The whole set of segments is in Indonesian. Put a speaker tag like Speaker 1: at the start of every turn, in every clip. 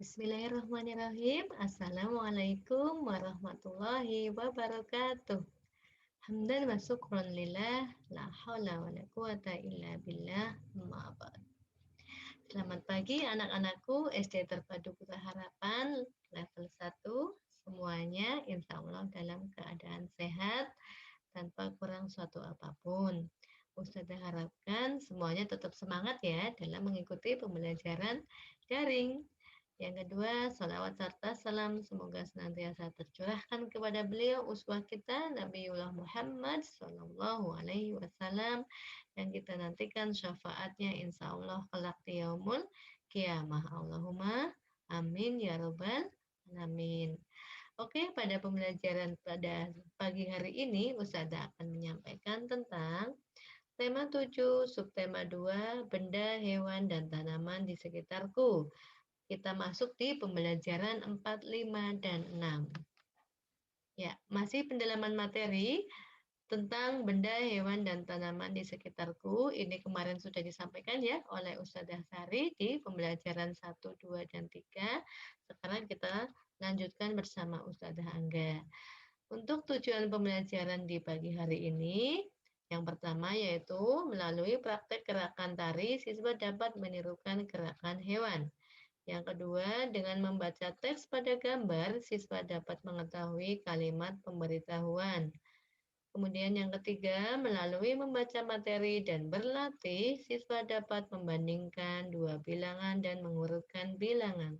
Speaker 1: Bismillahirrahmanirrahim. Assalamualaikum warahmatullahi wabarakatuh. Hamdan wa syukron lillah, la haula wa la quwata illa billah, amma ba'd. Selamat pagi anak-anakku SD Terpadu Putra Harapan level 1. Semuanya insya Allah dalam keadaan sehat tanpa kurang suatu apapun. Ustazah harapkan semuanya tetap semangat ya dalam mengikuti pembelajaran daring. Yang kedua, salawat serta salam semoga senantiasa tercurahkan kepada beliau uswah kita Nabiullah Muhammad Sallallahu Alaihi Wasallam yang kita nantikan syafaatnya insya Allah kelak di yaumul kiamah. Allahumma amin ya robbal alamin. Oke, pada pembelajaran pada pagi hari ini Ustazah akan menyampaikan tentang tema 7, subtema 2, benda, hewan, dan tanaman di sekitarku. Kita masuk di pembelajaran 4, 5, dan 6. Ya, masih pendalaman materi tentang benda, hewan, dan tanaman di sekitarku. Ini kemarin sudah disampaikan ya oleh Ustazah Sari di pembelajaran 1, 2, dan 3. Sekarang kita lanjutkan bersama Ustazah Angga. Untuk tujuan pembelajaran di pagi hari ini, yang pertama yaitu melalui praktek gerakan tari, siswa dapat menirukan gerakan hewan. Yang kedua, dengan membaca teks pada gambar, siswa dapat mengetahui kalimat pemberitahuan. Kemudian yang ketiga, melalui membaca materi dan berlatih, siswa dapat membandingkan dua bilangan dan mengurutkan bilangan.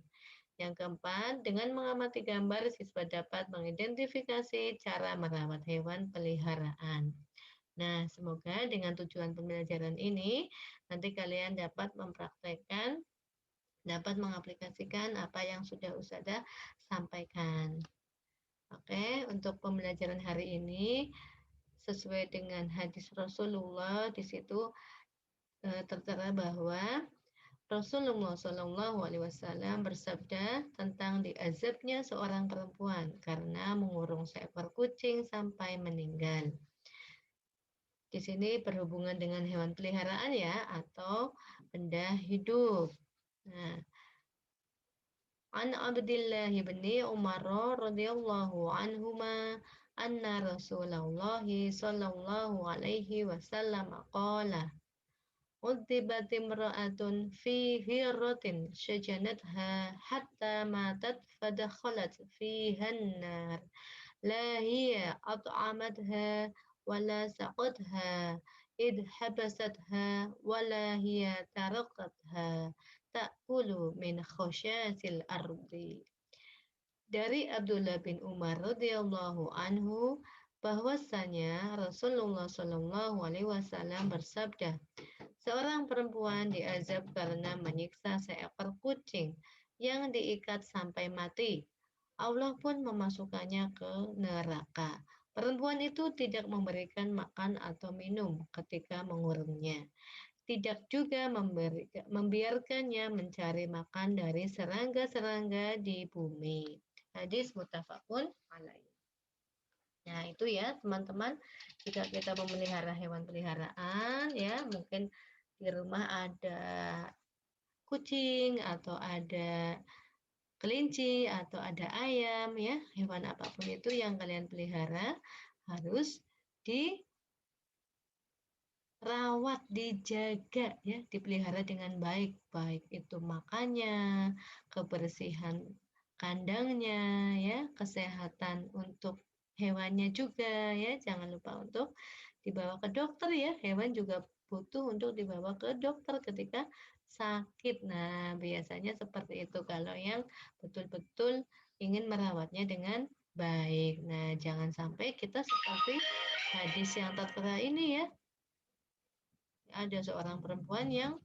Speaker 1: Yang keempat, dengan mengamati gambar, siswa dapat mengidentifikasi cara merawat hewan peliharaan. Nah, semoga dengan tujuan pembelajaran ini, nanti kalian dapat mempraktekkan dapat mengaplikasikan apa yang sudah Ustazah sampaikan. Oke, untuk pembelajaran hari ini sesuai dengan hadis Rasulullah di situ tertera bahwa Rasulullah Shallallahu Alaihi Wasallam bersabda tentang diazabnya seorang perempuan karena mengurung seekor kucing sampai meninggal. Di sini berhubungan dengan hewan peliharaan ya atau benda hidup. Nah, An Abdullah bin Umar radhiyallahu anhuma anna Rasulullah sallallahu alaihi wasallam qala Udhibat imra'atun fi hiratin syajanatha hatta matat fadakhalat fiha an-nar la hiya at'amatha wala saqatha id habasatha wala hiya tarakatha ta'kulu min khasyatil ardi. Dari Abdullah bin Umar radhiyallahu anhu bahwasanya Rasulullah Shallallahu alaihi wasallam bersabda, seorang perempuan diazab karena menyiksa seekor kucing yang diikat sampai mati. Allah pun memasukkannya ke neraka. Perempuan itu tidak memberikan makan atau minum ketika mengurungnya. Tidak juga membiarkannya mencari makan dari serangga-serangga di bumi. Hadis muttafaqun alaih. Nah, itu ya teman-teman, jika kita memelihara hewan peliharaan ya, mungkin di rumah ada kucing atau ada kelinci atau ada ayam ya, hewan apapun itu yang kalian pelihara harus dirawat, dijaga ya, dipelihara dengan baik, baik itu makannya, kebersihan kandangnya ya, kesehatan untuk hewannya juga ya, jangan lupa untuk dibawa ke dokter ya, hewan juga butuh untuk dibawa ke dokter ketika sakit. Nah, biasanya seperti itu kalau yang betul-betul ingin merawatnya dengan baik. Nah, jangan sampai kita seperti hadis yang tertera ini ya. Ada seorang perempuan yang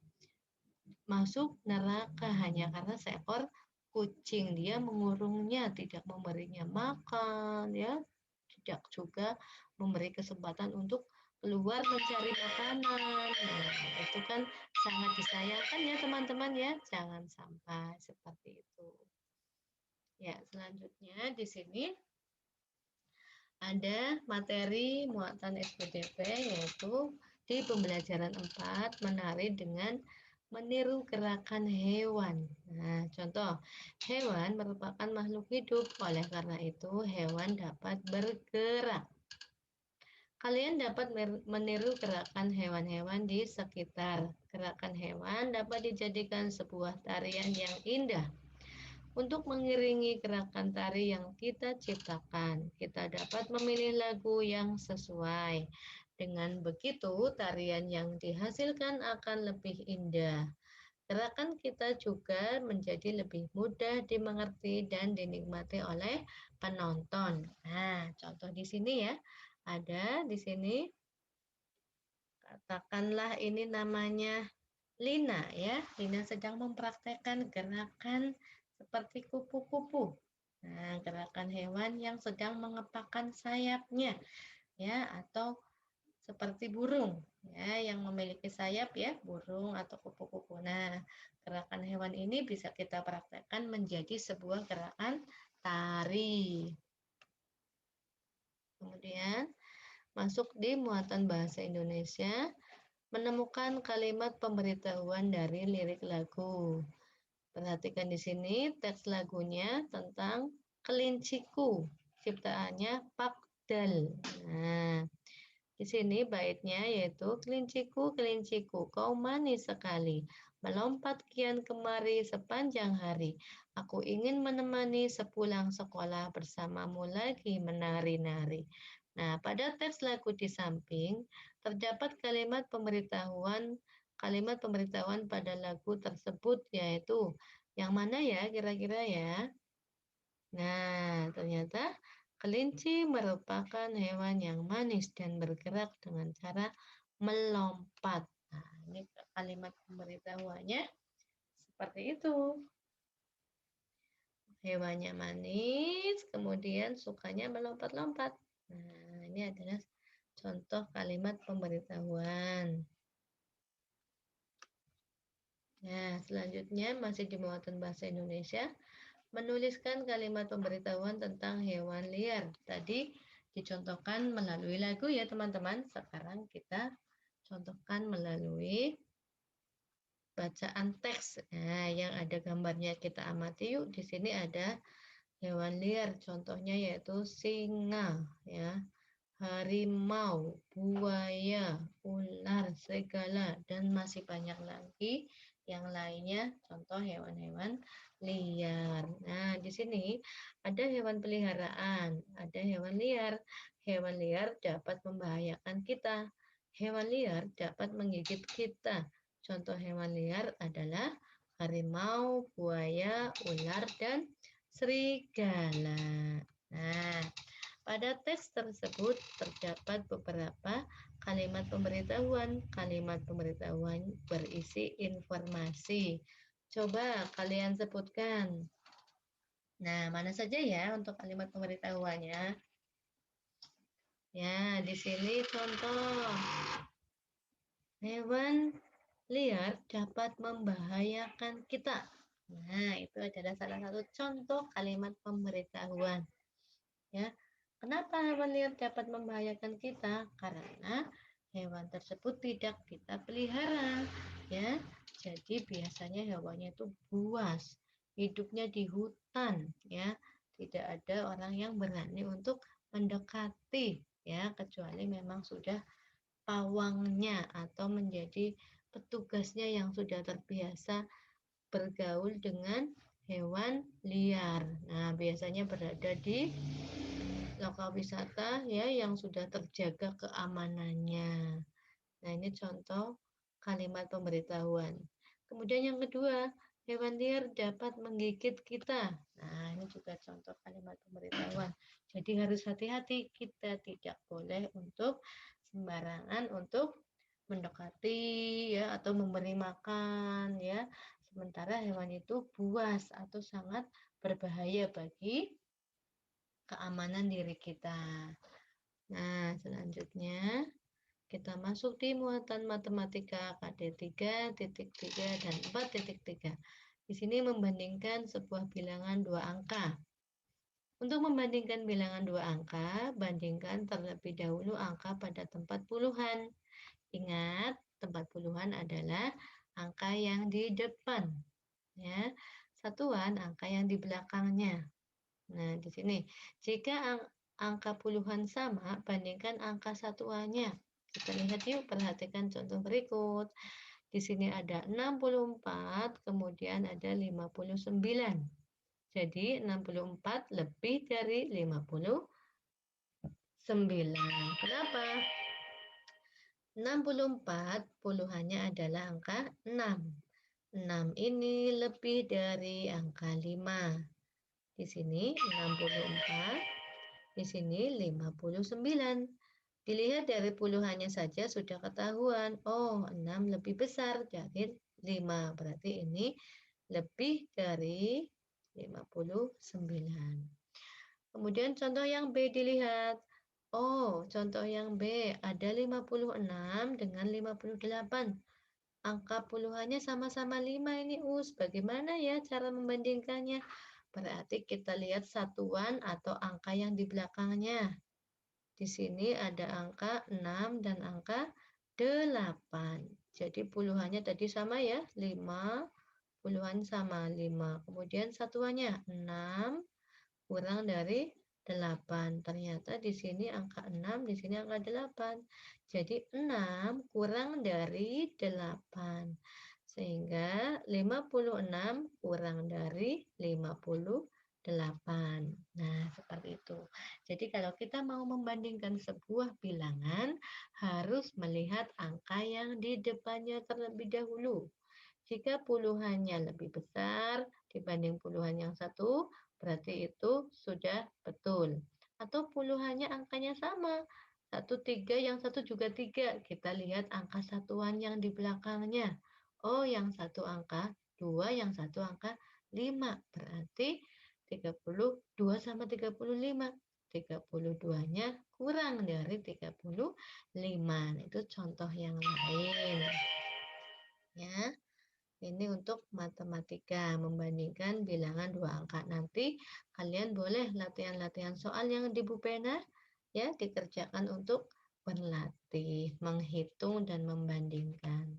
Speaker 1: masuk neraka hanya karena seekor kucing. Dia mengurungnya, tidak memberinya makan, ya, tidak juga memberi kesempatan untuk keluar mencari makanan. Nah, itu kan sangat disayangkan ya teman-teman ya. Jangan sampai seperti itu. Ya, selanjutnya di sini ada materi muatan SPDP yaitu di pembelajaran 4 menari dengan meniru gerakan hewan. Nah, contoh, hewan merupakan makhluk hidup, oleh karena itu hewan dapat bergerak. Kalian dapat meniru gerakan hewan-hewan di sekitar. Gerakan hewan dapat dijadikan sebuah tarian yang indah. Untuk mengiringi gerakan tari yang kita ciptakan, kita dapat memilih lagu yang sesuai. Dengan begitu, tarian yang dihasilkan akan lebih indah. Gerakan kita juga menjadi lebih mudah dimengerti dan dinikmati oleh penonton. Nah, contoh di sini ya. Ada di sini, katakanlah ini namanya Lina ya. Lina sedang mempraktekkan gerakan seperti kupu-kupu. Nah, gerakan hewan yang sedang mengepakkan sayapnya ya, atau seperti burung ya yang memiliki sayap ya, burung atau kupu-kupu. Nah, gerakan hewan ini bisa kita praktekkan menjadi sebuah gerakan tari. Kemudian masuk di muatan bahasa Indonesia, menemukan kalimat pemberitahuan dari lirik lagu. Perhatikan di sini teks lagunya tentang kelinciku, ciptaannya Pak Dal. Nah, di sini baitnya yaitu kelinciku, kelinciku, kau manis sekali, melompat kian kemari sepanjang hari. Aku ingin menemani sepulang sekolah bersamamu lagi menari-nari. Nah, pada teks lagu di samping terdapat kalimat pemberitahuan pada lagu tersebut yaitu yang mana ya kira-kira ya? Nah, ternyata kelinci merupakan hewan yang manis dan bergerak dengan cara melompat. Nah, ini kalimat pemberitahuannya seperti itu. Hewannya manis, kemudian sukanya melompat-lompat. Nah, ini adalah contoh kalimat pemberitahuan. Nah, selanjutnya masih di muatan bahasa Indonesia, menuliskan kalimat pemberitahuan tentang hewan liar. Tadi dicontohkan melalui lagu ya teman-teman. Sekarang kita contohkan melalui bacaan teks. Nah, yang ada gambarnya kita amati yuk. Di sini ada hewan liar. Contohnya yaitu singa, ya, harimau, buaya, ular, serigala, dan masih banyak lagi yang lainnya, contoh hewan-hewan liar. Nah, di sini ada hewan peliharaan, ada hewan liar. Hewan liar dapat membahayakan kita. Hewan liar dapat menggigit kita. Contoh hewan liar adalah harimau, buaya, ular, dan serigala. Nah, pada teks tersebut terdapat beberapa kalimat pemberitahuan. Kalimat pemberitahuan berisi informasi. Coba kalian sebutkan. Nah, mana saja ya untuk kalimat pemberitahuannya? Ya, di sini contoh. Hewan liar dapat membahayakan kita. Nah, itu adalah salah satu contoh kalimat pemberitahuan. Ya, kenapa hewan liar dapat membahayakan kita? Karena hewan tersebut tidak kita pelihara, ya. Jadi biasanya hewannya itu buas, hidupnya di hutan, ya. Tidak ada orang yang berani untuk mendekati, ya, kecuali memang sudah pawangnya atau menjadi petugasnya yang sudah terbiasa bergaul dengan hewan liar. Nah, biasanya berada di lokal wisata ya yang sudah terjaga keamanannya. Nah, ini contoh kalimat pemberitahuan. Kemudian yang kedua, hewan liar dapat menggigit kita. Nah, ini juga contoh kalimat pemberitahuan. Jadi harus hati-hati, kita tidak boleh untuk sembarangan untuk mendekati ya atau memberi makan ya. Sementara hewan itu buas atau sangat berbahaya bagi keamanan diri kita. Nah, selanjutnya kita masuk di muatan matematika KD 3.3 dan 4.3. Di sini membandingkan sebuah bilangan dua angka. Untuk membandingkan bilangan dua angka, bandingkan terlebih dahulu angka pada tempat puluhan. Ingat, tempat puluhan adalah angka yang di depan, ya. Satuan angka yang di belakangnya. Nah, di sini jika angka puluhan sama, bandingkan angka satuannya. Kita lihat yuk, perhatikan contoh berikut. Di sini ada 64, kemudian ada 59. Jadi 64 lebih dari 59. Kenapa? 64 puluhannya adalah angka 6. 6 ini lebih dari angka 5. Di sini 64, di sini 59. Dilihat dari puluhannya saja sudah ketahuan. Oh, 6 lebih besar dari 5. Berarti ini lebih dari 59. Kemudian contoh yang B dilihat. Oh, contoh yang B ada 56 dengan 58. Angka puluhannya sama-sama 5 ini, Us. Bagaimana ya cara membandingkannya? Berarti kita lihat satuan atau angka yang di belakangnya. Di sini ada angka 6 dan angka 8. Jadi puluhannya tadi sama ya, 5. Puluhan sama 5. Kemudian satuannya 6 kurang dari 8. Ternyata di sini angka 6, di sini angka 8. Jadi 6 kurang dari 8. Sehingga 56 kurang dari 58. Nah, seperti itu. Jadi kalau kita mau membandingkan sebuah bilangan, harus melihat angka yang di depannya terlebih dahulu. Jika puluhannya lebih besar dibanding puluhan yang satu, berarti itu sudah betul. Atau puluhannya angkanya sama, 1, 3, yang satu juga 3. Kita lihat angka satuan yang di belakangnya. Oh, yang satu angka 2, yang satu angka 5. Berarti 32 sama 35. 32-nya kurang dari 35. Itu contoh yang lain. Ya. Ini untuk matematika, membandingkan bilangan dua angka. Nanti kalian boleh latihan-latihan soal yang di Bu Pena, ya, dikerjakan untuk berlatih, menghitung dan membandingkan.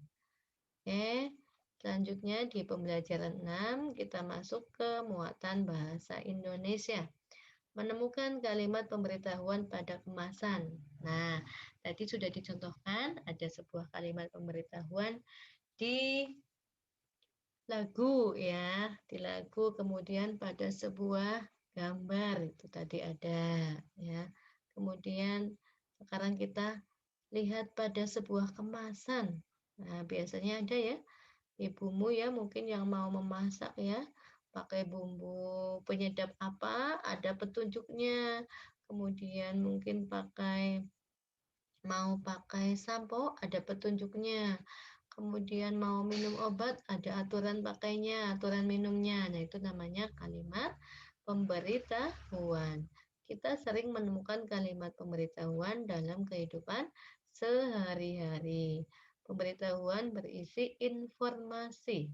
Speaker 1: Oke, selanjutnya di pembelajaran 6 kita masuk ke muatan bahasa Indonesia. Menemukan kalimat pemberitahuan pada kemasan. Nah, tadi sudah dicontohkan ada sebuah kalimat pemberitahuan di lagu, ya, di lagu, kemudian pada sebuah gambar itu tadi ada, ya. Kemudian sekarang kita lihat pada sebuah kemasan. Nah, biasanya ada ya ibumu ya mungkin yang mau memasak ya, pakai bumbu penyedap apa, ada petunjuknya. Kemudian mungkin mau pakai sampo, ada petunjuknya. Kemudian mau minum obat, ada aturan pakainya, aturan minumnya. Nah, itu namanya kalimat pemberitahuan. Kita sering menemukan kalimat pemberitahuan dalam kehidupan sehari-hari. Pemberitahuan berisi informasi,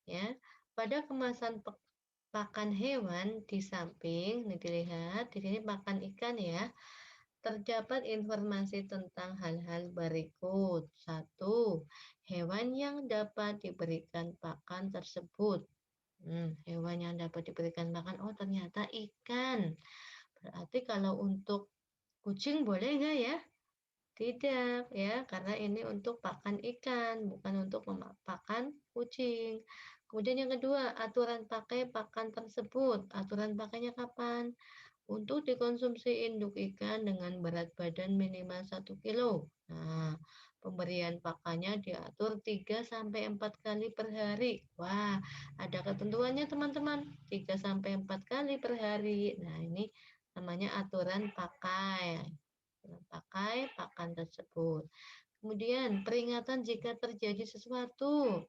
Speaker 1: ya. Pada kemasan pakan hewan di samping, nih dilihat, di sini pakan ikan ya. Terdapat informasi tentang hal-hal berikut. 1. Hewan yang dapat diberikan pakan tersebut. Hewan yang dapat diberikan makan, oh ternyata ikan. Berarti kalau untuk kucing boleh nggak ya? Tidak ya, karena ini untuk pakan ikan, bukan untuk pakan kucing. Kemudian yang kedua, aturan pakai pakan tersebut. Aturan pakainya kapan? Untuk dikonsumsi induk ikan dengan berat badan minimal 1 kilo. Nah, pemberian pakannya diatur 3-4 kali per hari. Wah, ada ketentuannya teman-teman. 3-4 kali per hari. Nah, ini namanya aturan pakai. Aturan pakai pakan tersebut. Kemudian peringatan jika terjadi sesuatu.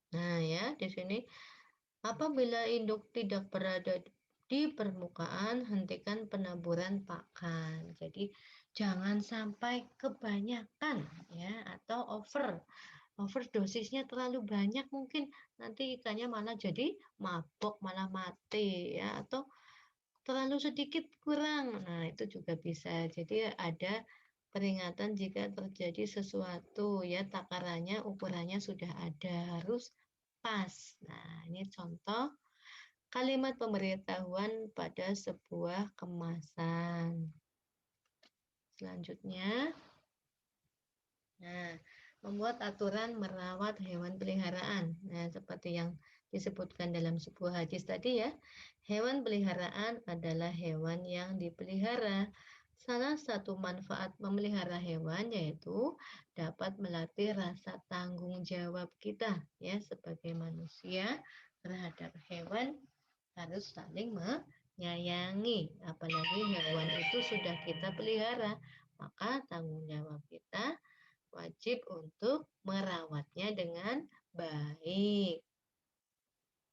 Speaker 1: Nah, ya, di sini apabila induk tidak berada di permukaan, hentikan penaburan pakan. Jadi jangan sampai kebanyakan ya atau overdosisnya terlalu banyak, mungkin nanti ikannya malah jadi mabok, malah mati ya, atau terlalu sedikit kurang. Nah, itu juga bisa. Jadi ada peringatan jika terjadi sesuatu ya, takarannya, ukurannya sudah ada, harus pas. Nah, ini contoh kalimat pemberitahuan pada sebuah kemasan. Selanjutnya, nah, membuat aturan merawat hewan peliharaan. Nah, seperti yang disebutkan dalam sebuah hadis tadi ya, hewan peliharaan adalah hewan yang dipelihara. Salah satu manfaat memelihara hewan yaitu dapat melatih rasa tanggung jawab kita ya sebagai manusia terhadap hewan, harus saling menyayangi. Apalagi hewan itu sudah kita pelihara, maka tanggung jawab kita wajib untuk merawatnya dengan baik.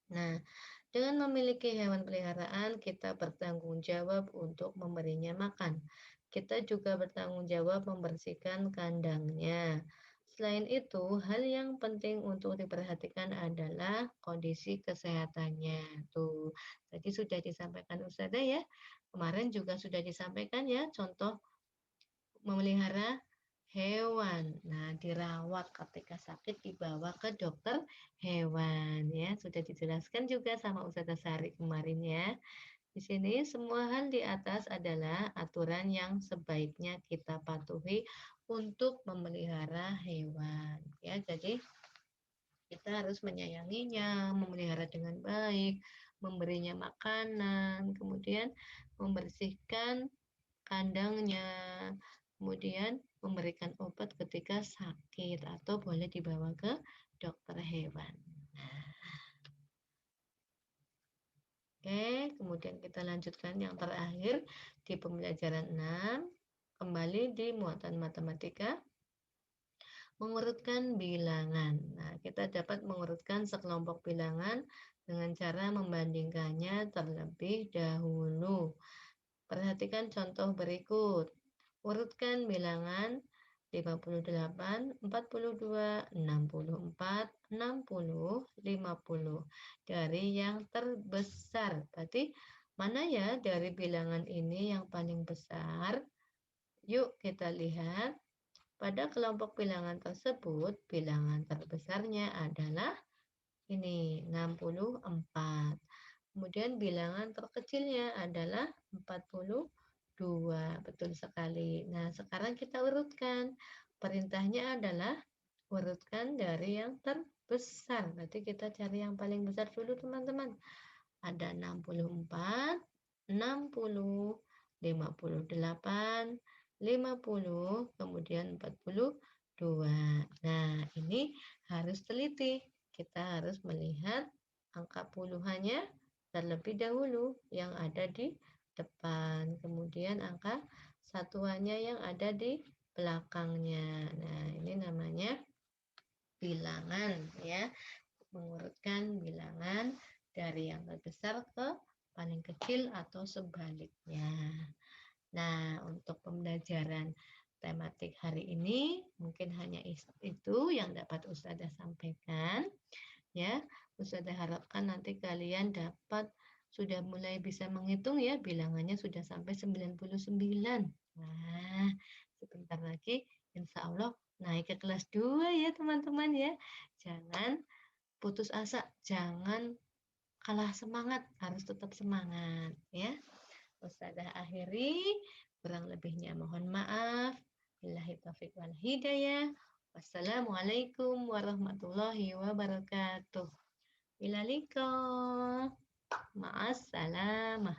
Speaker 1: Nah, dengan memiliki hewan peliharaan, kita bertanggung jawab untuk memberinya makan. Kita juga bertanggung jawab membersihkan kandangnya. Selain itu, hal yang penting untuk diperhatikan adalah kondisi kesehatannya. Tuh, tadi sudah disampaikan Ustazah ya. Kemarin juga sudah disampaikan ya contoh memelihara hewan. Nah, dirawat ketika sakit dibawa ke dokter hewan ya. Sudah dijelaskan juga sama Ustazah Sari kemarin ya. Di sini semua hal di atas adalah aturan yang sebaiknya kita patuhi untuk memelihara hewan ya. Jadi kita harus menyayanginya, memelihara dengan baik, memberinya makanan, kemudian membersihkan kandangnya, kemudian memberikan obat ketika sakit atau boleh dibawa ke dokter hewan. Oke, kemudian kita lanjutkan yang terakhir di pembelajaran 6, kembali di muatan matematika, mengurutkan bilangan. Nah, kita dapat mengurutkan sekelompok bilangan dengan cara membandingkannya terlebih dahulu. Perhatikan contoh berikut. Urutkan bilangan 58, 42, 64, 60, 50 dari yang terbesar. Berarti mana ya dari bilangan ini yang paling besar? Yuk kita lihat. Pada kelompok bilangan tersebut, bilangan terbesarnya adalah ini 64. Kemudian bilangan terkecilnya adalah 42. Betul sekali. Nah, sekarang kita urutkan. Perintahnya adalah urutkan dari yang terbesar. Berarti kita cari yang paling besar dulu, teman-teman. Ada 64, 60, 58, 50, kemudian 42. Nah, ini harus teliti. Kita harus melihat angka puluhannya terlebih dahulu yang ada di depan, kemudian angka satuannya yang ada di belakangnya. Nah, ini namanya bilangan ya, mengurutkan bilangan dari yang terbesar ke paling kecil atau sebaliknya. Nah, untuk pembelajaran tematik hari ini mungkin hanya itu yang dapat Ustazah sampaikan. Ya, Ustazah harapkan nanti kalian dapat sudah mulai bisa menghitung ya, bilangannya sudah sampai 99. Nah, sebentar lagi insya Allah naik ke kelas 2 ya teman-teman ya. Jangan putus asa, jangan kalah semangat, harus tetap semangat ya. Ustazah akhiri, kurang lebihnya mohon maaf. Billahi taufiq wal hidayah. Wassalamualaikum warahmatullahi wabarakatuh. Ila liqa. Ma'as salamah.